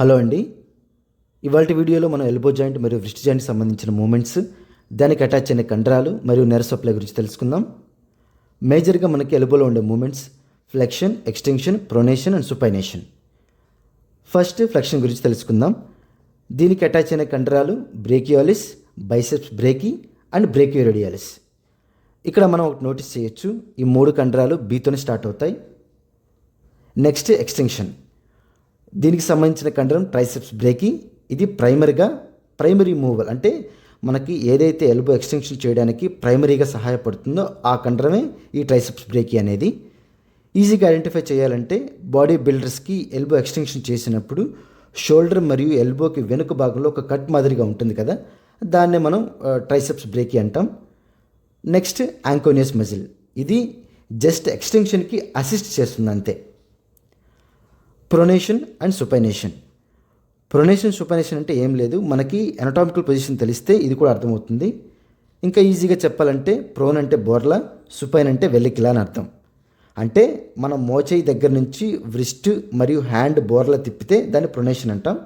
Hello అండి. ఇవాల్టి వీడియోలో మనం ఎల్బో జాయింట్ మరియు వ్రిస్ట్ జాయింట్ సంబంధించిన మూమెంట్స్, దానికి అటాచ్ అయిన కండరాలు మరియు నెర్వ్ సప్లై గురించి తెలుసుకుందాం. మేజర్గా మనకి ఎల్బోలో ఉండే movements flexion, extension, pronation and supination. First flexion గురించి తెలుసుకుందాం. దీనికి అటాచ్ అయిన కండరాలు బ్రేకియాలిస్, బైసెప్స్ బ్రేకి అండ్ బ్రేకియోరేడియాలిస్. ఇక్కడ మనం ఒకటి నోటీస్ చేయొచ్చు, ఈ మూడు కండరాలు బీతోనే స్టార్ట్ అవుతాయి. Next extension. దీనికి సంబంధించిన కండరం ట్రైసెప్స్ బ్రేకి. ఇది ప్రైమరీ మూవల్, అంటే మనకి ఏదైతే ఎల్బో ఎక్స్టెన్షన్ చేయడానికి ప్రైమరీగా సహాయపడుతుందో ఆ కండరమే ఈ ట్రైసెప్స్ బ్రేకి అనేది. ఈజీగా ఐడెంటిఫై చేయాలంటే బాడీ బిల్డర్స్కి ఎల్బో ఎక్స్టెన్షన్ చేసినప్పుడు షోల్డర్ మరియు ఎల్బోకి వెనుక భాగంలో ఒక కట్ మాదిరిగా ఉంటుంది కదా, దాన్నే మనం ట్రైసెప్స్ బ్రేకి అంటాం. Next anconeus muscle. ఇది జస్ట్ ఎక్స్టెన్షన్కి అసిస్ట్ చేస్తుంది అంతే. Pronation and supination. Pronation, supination అంటే ఏం లేదు, మనకి ఎనటామికల్ పొజిషన్ తెలిస్తే ఇది కూడా అర్థమవుతుంది. ఇంకా ఈజీగా చెప్పాలంటే ప్రోన్ అంటే బోర్లా, సుపైన్ అంటే వెల్లికిలా అని అర్థం. అంటే మనం మోచేయి దగ్గర నుంచి వ్రిస్ట్ మరియు హ్యాండ్ బోర్లా తిప్పితే దాన్ని ప్రొనేషన్ అంటాం.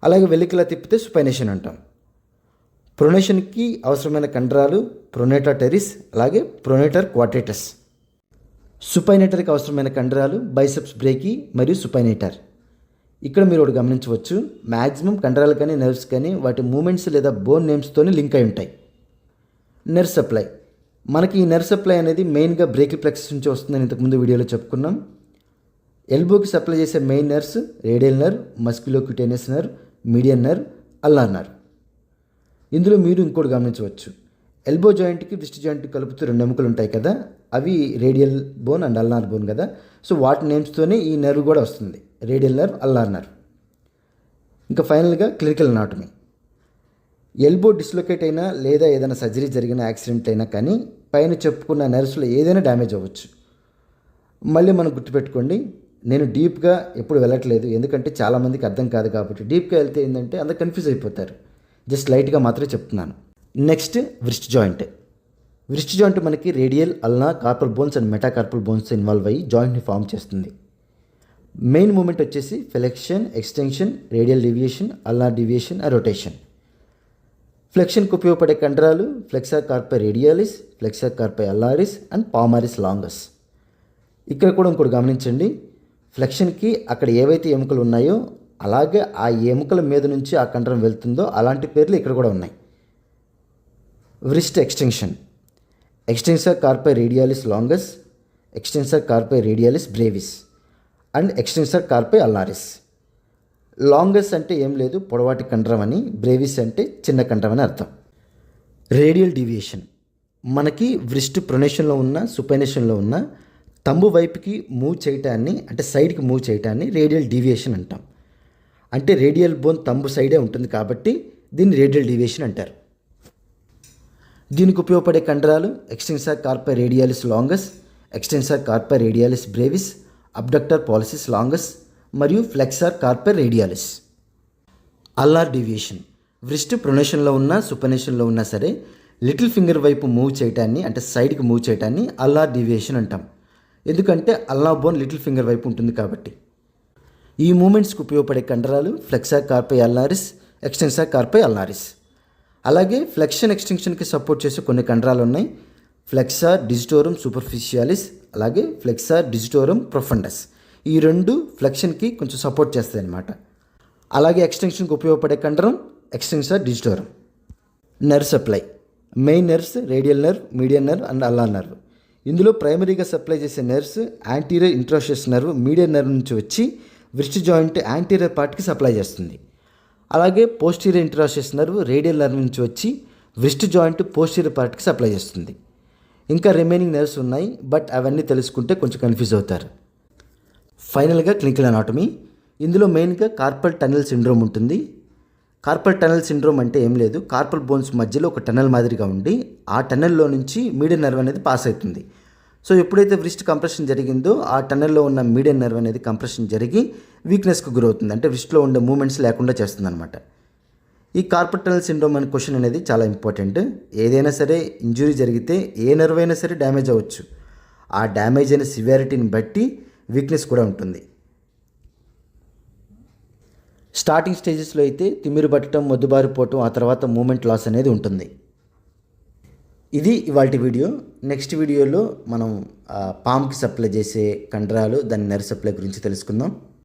అలాగే వెల్లికిలా తిప్పితే సుపైనేషన్ అంటాం. ప్రొనేషన్కి అవసరమైన కండరాలు ప్రొనేటర్ టెరిస్, అలాగే ప్రొనేటర్ క్వాడ్రేటస్. సుపైనేటర్కి అవసరమైన కండరాలు బైసెప్స్ బ్రేకి మరియు సుపైనేటర్. ఇక్కడ మీరు ఒకటి గమనించవచ్చు, మ్యాక్సిమం కండరాలు కానీ నర్వ్స్ కానీ వాటి మూమెంట్స్ లేదా బోన్ నేమ్స్తోనే లింక్ అయి ఉంటాయి. Nerve supply. మనకి ఈ నెర్వ్ సప్లై అనేది మెయిన్గా బ్రేకిల్ ప్లెక్సస్ నుంచి వస్తుందని ఇంతకుముందు వీడియోలో చెప్పుకున్నాం. ఎల్బోకి సప్లై చేసే main nerves radial nerve, musculocutaneous nerve, median nerve, ulnar nerve. ఇందులో మీరు ఇంకోటి గమనించవచ్చు, ఎల్బో జాయింట్కి వ్రిస్ట్ జాయింట్కి కలుపుతూ రెండు ఎముకలు ఉంటాయి కదా, అవి radial bone and ulnar bone కదా. సో వాటి నేమ్స్తోనే ఈ నర్వ్ కూడా వస్తుంది, రేడియల్ నర్వ్, అల్నార్ నర్వ్. ఇంకా ఫైనల్గా క్లినికల్ అనాటమీ. ఎల్బో డిస్లొకేట్ అయినా లేదా ఏదైనా సర్జరీ జరిగిన యాక్సిడెంట్ అయినా కానీ పైన చెప్పుకున్న నర్వ్స్లో ఏదైనా డ్యామేజ్ అవ్వచ్చు. మళ్ళీ మనం గుర్తుపెట్టుకోండి, నేను డీప్గా ఎప్పుడు వెళ్ళట్లేదు, ఎందుకంటే చాలామందికి అర్థం కాదు కాబట్టి. డీప్గా వెళ్తే ఏంటంటే అందరు కన్ఫ్యూజ్ అయిపోతారు. జస్ట్ లైట్గా మాత్రమే చెప్తున్నాను. Next wrist joint. Wrist joint మనకి radial, ulna, carpal bones and metacarpal bones involve అయ్యి జాయింట్ని ఫామ్ చేస్తుంది. మెయిన్ మూమెంట్ వచ్చేసి flexion, extension, radial deviation, ulnar deviation, rotation. ఫ్లెక్షన్కి ఉపయోగపడే కండరాలు flexor carpi radialis, flexor carpi ulnaris and palmaris longus. ఇక్కడ కూడా ఇంకోటి గమనించండి, ఫ్లెక్షన్కి అక్కడ ఏవైతే ఎముకలు ఉన్నాయో అలాగే ఆ ఎముకల మీద నుంచి ఆ కండరం వెళ్తుందో అలాంటి పేర్లు ఇక్కడ కూడా ఉన్నాయి. Wrist extension. Extensor carpi radialis longus, extensor carpi radialis brevis and extensor carpi ulnaris. Longus అంటే ఏం లేదు, పొడవాటి కండరం అని. బ్రేవిస్ అంటే చిన్న కండరం అని అర్థం. Radial deviation. మనకి వ్రిస్ట్ ప్రొనేషన్లో ఉన్న, సుపైనేషన్లో ఉన్న తంబు వైపుకి మూవ్ చేయటాన్ని, అంటే సైడ్కి మూవ్ చేయటాన్ని రేడియల్ డీవియేషన్ అంటాం. అంటే రేడియల్ బోన్ తంబు సైడే ఉంటుంది కాబట్టి దీన్ని రేడియల్ డీవియేషన్ అంటారు. దీనికి ఉపయోగపడే కండరాలు extensor carpi radialis longus, extensor carpi radialis brevis, abductor pollicis longus మరియు flexor carpi radialis. Ulnar deviation. Wrist ప్రొనేషన్లో ఉన్న, సుపనేషన్లో ఉన్నా సరే లిటిల్ ఫింగర్ వైపు మూవ్ చేయటాన్ని, అంటే సైడ్కి మూవ్ చేయటాన్ని అల్నార్ డీవియేషన్ అంటాం. ఎందుకంటే అల్నార్ బోన్ లిటిల్ ఫింగర్ వైపు ఉంటుంది కాబట్టి. ఈ మూమెంట్స్కి ఉపయోగపడే కండరాలు ఫ్లెక్సర్ కార్పై అల్నారిస్, ఎక్స్టెన్సర్ కార్పై అల్నారిస్. అలాగే ఫ్లెక్షన్, ఎక్స్టెన్షన్కి సపోర్ట్ చేసే కొన్ని కండరాలు ఉన్నాయి. ఫ్లెక్సర్ డిజిటోరం సూపర్ఫిషియాలిస్, అలాగే ఫ్లెక్సర్ డిజిటోరం ప్రొఫండస్. ఈ రెండు ఫ్లెక్షన్కి కొంచెం సపోర్ట్ చేస్తాయి అన్నమాట. అలాగే ఎక్స్టెన్షన్కి ఉపయోగపడే కండరం extensor digitorum. Nerve supply. Main nerves radial nerve, median nerve and ulnar nerve. ఇందులో ప్రైమరీగా సప్లై చేసే nerves anterior interosseous nerve, median nerve నుంచి వచ్చి వ్రిస్ట్ జాయింట్ యాంటీరియర్ పార్ట్కి సప్లై చేస్తుంది. అలాగే posterior interosseous nerve radial nerve నుంచి వచ్చి వ్రిస్ట్ జాయింట్ పోస్టీరియర్ పార్ట్కి సప్లై చేస్తుంది. ఇంకా రిమైనింగ్ నర్వ్స్ ఉన్నాయి, బట్ అవన్నీ తెలుసుకుంటే కొంచెం కన్ఫ్యూజ్ అవుతారు. ఫైనల్గా క్లినికల్ అనాటమీ. ఇందులో మెయిన్గా కార్పల్ టనెల్ సిండ్రోమ్ ఉంటుంది. కార్పల్ టనెల్ సిండ్రోమ్ అంటే ఏం లేదు, కార్పల్ బోన్స్ మధ్యలో ఒక టనెల్ మాదిరిగా ఉండి ఆ టనెల్లో నుంచి మీడియన్ నర్వ్ అనేది పాస్ అవుతుంది. సో ఎప్పుడైతే వ్రిస్ట్ కంప్రెషన్ జరిగిందో ఆ టనెల్లో ఉన్న మీడియన్ నర్వ్ అనేది కంప్రెషన్ జరిగి వీక్నెస్కి గురవుతుంది, అంటే వ్రిస్ట్లో ఉండే మూమెంట్స్ లేకుండా చేస్తుంది అనమాట. ఈ కార్పల్ టనెల్ సిండ్రోమ్ అనే క్వశ్చన్ అనేది చాలా ఇంపార్టెంట్. ఏదైనా సరే ఇంజురీ జరిగితే ఏ నర్వ్ అయినా సరే డ్యామేజ్ అవ్వచ్చు. ఆ డ్యామేజ్ అయిన సివియారిటీని బట్టి వీక్నెస్ కూడా ఉంటుంది. స్టార్టింగ్ స్టేజెస్లో అయితే తిమ్మిరి పట్టడం, మొద్దుబారిపోవటం, ఆ తర్వాత మూమెంట్ లాస్ అనేది ఉంటుంది. ఇది ఇవాల్టి వీడియో. నెక్స్ట్ వీడియోలో మనం పామ్కి సప్లై చేసే కండరాలు, దాని నర్వ్ సప్లై గురించి తెలుసుకుందాం.